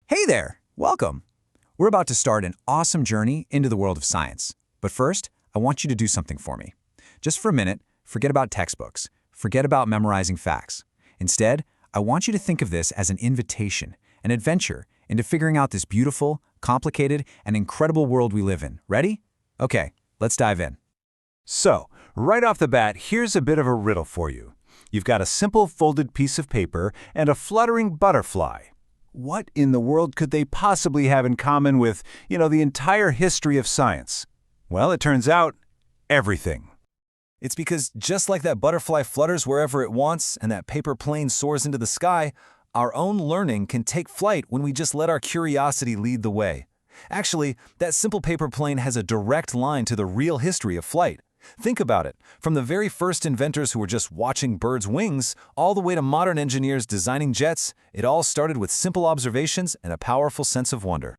Hey there! Welcome! We're about to start an awesome journey into the world of science. But first, I want you to do something for me. Just for a minute, forget about textbooks. Forget about memorizing facts. Instead, I want you to think of this as an invitation, an adventure into figuring out this beautiful, complicated, and incredible world we live in. Ready? Okay, let's dive in. So, right off the bat, here's a bit of a riddle for you. You've got a simple folded piece of paper and a fluttering butterfly. What in the world could they possibly have in common with, the entire history of science? Well, it turns out, everything. It's because just like that butterfly flutters wherever it wants and that paper plane soars into the sky, our own learning can take flight when we just let our curiosity lead the way. Actually, that simple paper plane has a direct line to the real history of flight. Think about it. From the very first inventors who were just watching birds' wings, all the way to modern engineers designing jets, it all started with simple observations and a powerful sense of wonder.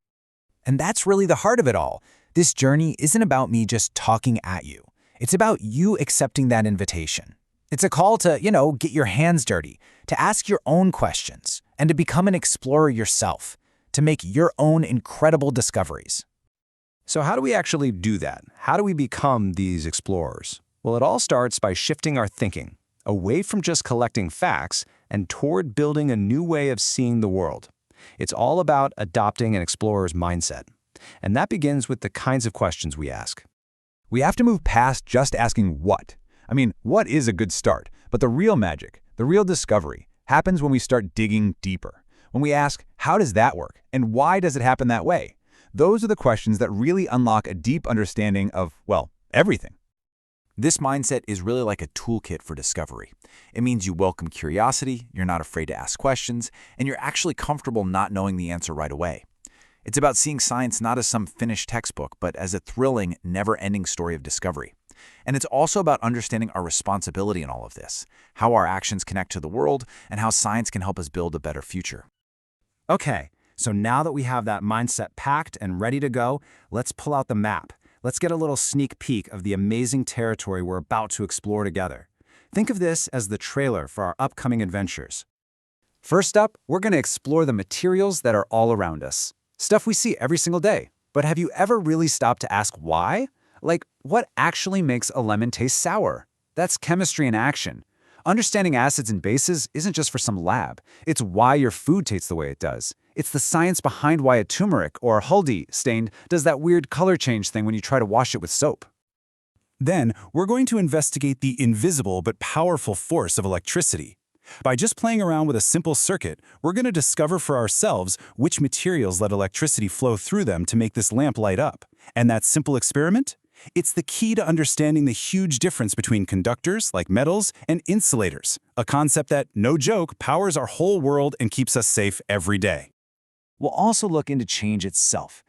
And that's really the heart of it all. This journey isn't about me just talking at you. It's about you accepting that invitation. It's a call to, get your hands dirty, to ask your own questions, and to become an explorer yourself, to make your own incredible discoveries. So how do we actually do that? How do we become these explorers? Well, it all starts by shifting our thinking, away from just collecting facts and toward building a new way of seeing the world. It's all about adopting an explorer's mindset. And that begins with the kinds of questions we ask. We have to move past just asking what. What is a good start? But the real magic, the real discovery, happens when we start digging deeper. When we ask, how does that work? And why does it happen that way? Those are the questions that really unlock a deep understanding of, everything. This mindset is really like a toolkit for discovery. It means you welcome curiosity, you're not afraid to ask questions, and you're actually comfortable not knowing the answer right away. It's about seeing science not as some finished textbook, but as a thrilling, never-ending story of discovery. And it's also about understanding our responsibility in all of this, how our actions connect to the world, and how science can help us build a better future. Okay, so now that we have that mindset packed and ready to go, let's pull out the map. Let's get a little sneak peek of the amazing territory we're about to explore together. Think of this as the trailer for our upcoming adventures. First up, we're going to explore the materials that are all around us. Stuff we see every single day. But have you ever really stopped to ask why? Like, what actually makes a lemon taste sour? That's chemistry in action. Understanding acids and bases isn't just for some lab. It's why your food tastes the way it does. It's the science behind why a turmeric or haldi stain does that weird color change thing when you try to wash it with soap. Then, we're going to investigate the invisible but powerful force of electricity. By just playing around with a simple circuit, we're going to discover for ourselves which materials let electricity flow through them to make this lamp light up. And that simple experiment? It's the key to understanding the huge difference between conductors, like metals, and insulators, a concept that, no joke, powers our whole world and keeps us safe every day. We'll also look into change itself.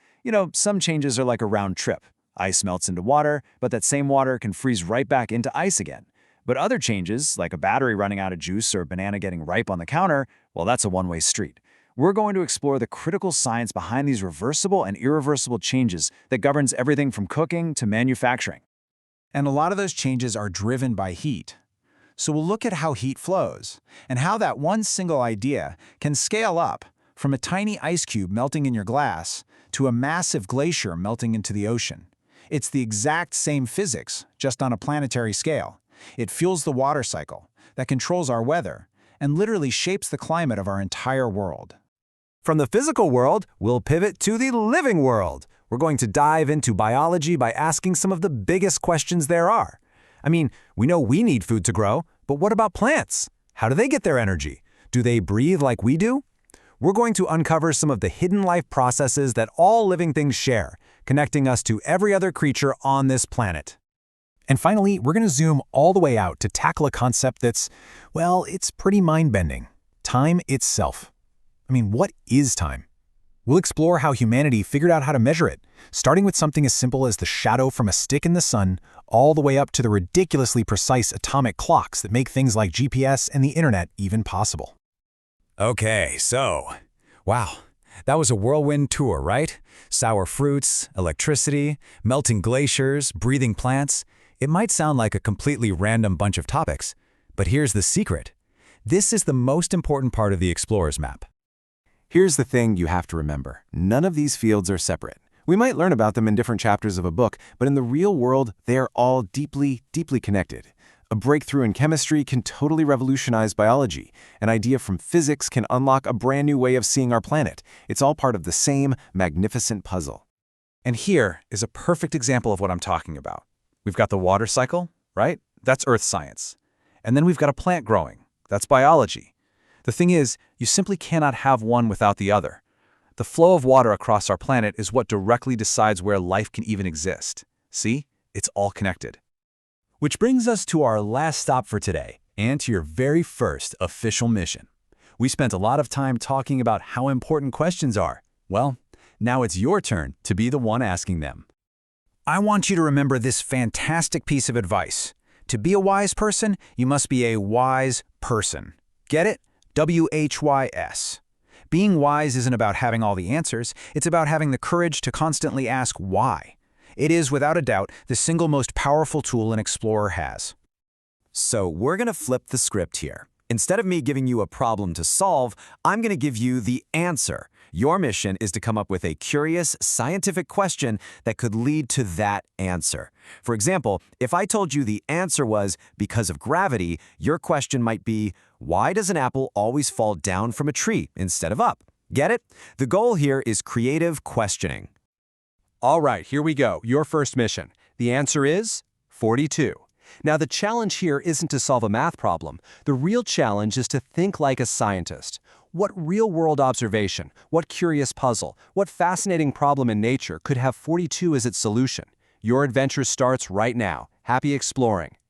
Some changes are like a round trip. Ice melts into water, but that same water can freeze right back into ice again. But other changes, like a battery running out of juice or a banana getting ripe on the counter, that's a one-way street. We're going to explore the critical science behind these reversible and irreversible changes that governs everything from cooking to manufacturing. And a lot of those changes are driven by heat. So we'll look at how heat flows and how that one single idea can scale up from a tiny ice cube melting in your glass to a massive glacier melting into the ocean. It's the exact same physics, just on a planetary scale. It fuels the water cycle that controls our weather and literally shapes the climate of our entire world. From the physical world, we'll pivot to the living world. We're going to dive into biology by asking some of the biggest questions there are. We know we need food to grow, but what about plants? How do they get their energy? Do they breathe like we do? We're going to uncover some of the hidden life processes that all living things share, connecting us to every other creature on this planet. And finally, we're going to zoom all the way out to tackle a concept that's, it's pretty mind-bending. Time itself. What is time? We'll explore how humanity figured out how to measure it, starting with something as simple as the shadow from a stick in the sun, all the way up to the ridiculously precise atomic clocks that make things like GPS and the internet even possible. Okay, so, wow, that was a whirlwind tour, right? Sour fruits, electricity, melting glaciers, breathing plants. It might sound like a completely random bunch of topics, but here's the secret. This is the most important part of the explorer's map. Here's the thing you have to remember. None of these fields are separate. We might learn about them in different chapters of a book, but in the real world, they are all deeply, deeply connected. A breakthrough in chemistry can totally revolutionize biology. An idea from physics can unlock a brand new way of seeing our planet. It's all part of the same magnificent puzzle. And here is a perfect example of what I'm talking about. We've got the water cycle, right? That's earth science. And then we've got a plant growing. That's biology. The thing is, you simply cannot have one without the other. The flow of water across our planet is what directly decides where life can even exist. See? It's all connected. Which brings us to our last stop for today, and to your very first official mission. We spent a lot of time talking about how important questions are. Well, now it's your turn to be the one asking them. I want you to remember this fantastic piece of advice. To be a wise person, you must be a wise person. Get it? WHYS. Being wise isn't about having all the answers, it's about having the courage to constantly ask why. It is, without a doubt, the single most powerful tool an explorer has. So we're going to flip the script here. Instead of me giving you a problem to solve, I'm going to give you the answer. Your mission is to come up with a curious, scientific question that could lead to that answer. For example, if I told you the answer was because of gravity, your question might be, why does an apple always fall down from a tree instead of up? Get it? The goal here is creative questioning. All right, here we go. Your first mission. The answer is 42. Now, the challenge here isn't to solve a math problem. The real challenge is to think like a scientist. What real-world observation, what curious puzzle, what fascinating problem in nature could have 42 as its solution? Your adventure starts right now. Happy exploring.